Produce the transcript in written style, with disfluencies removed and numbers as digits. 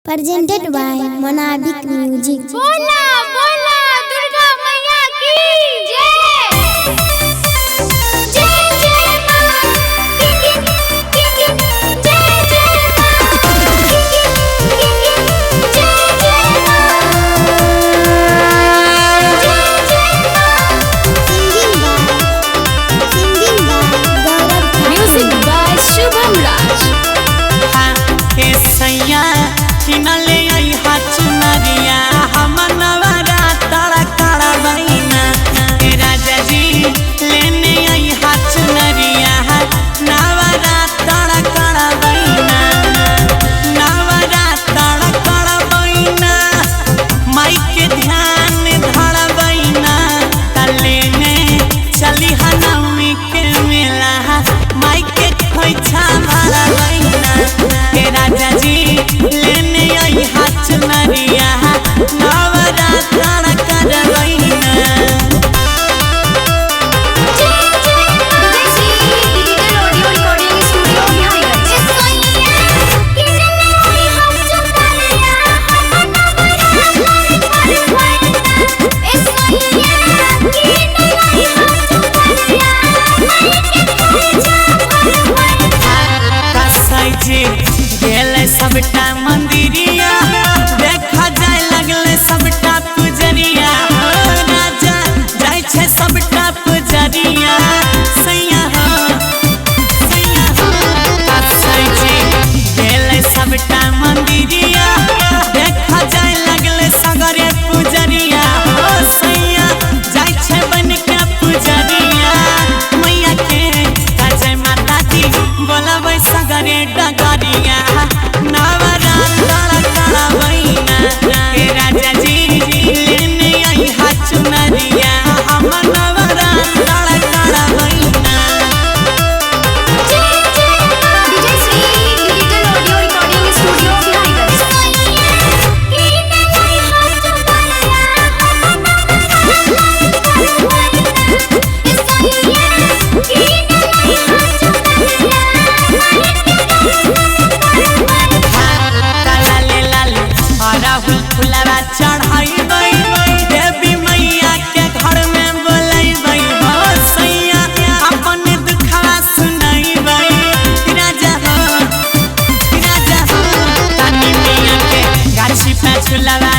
presented by Monabic Music. बोला बोला दुर्गा मैया की जय। जय जय मां की जय जय मां जय जय Singing by Gaurav music by Shubham Raj. सैया किनले आई चुनरिया हम नवरा तड़ा कड़ा बहिना राजा जी लेने आई चुनरिया नवरा तड़ा कड़ा बहिना नवरा तड़ा कड़ा बहिना माई के ध्यान धड़ा बहिना लेने चली नवमी के मेला माई के खोइछा भरा बहिना राजा जी लेने आई चुनरिया नवरा तड़ा कड़ा बहिना। सबटा मंदिरिया देखा जाए लगले सबटा पुजरिया राजा जाय छे सबटा पुजरिया सैया सैया गेले सबटा मंदिरिया देखा जाए लगले सगरे पुजरिया सैया जाय छे बन के पुजरिया मैया के जय माता दी बोलबै सगरे डगरिया नवरा तड़ा कड़ा बहिना राजा जी लेने आई चुनरिया हम नवरा तड़ा कड़ा बहिना। चढ़ाई देवी मैया के घर में बोलैबै सैया अपन दुखवा सुनैबै राजा राजा तानी मैया के गाछी पे झुलवा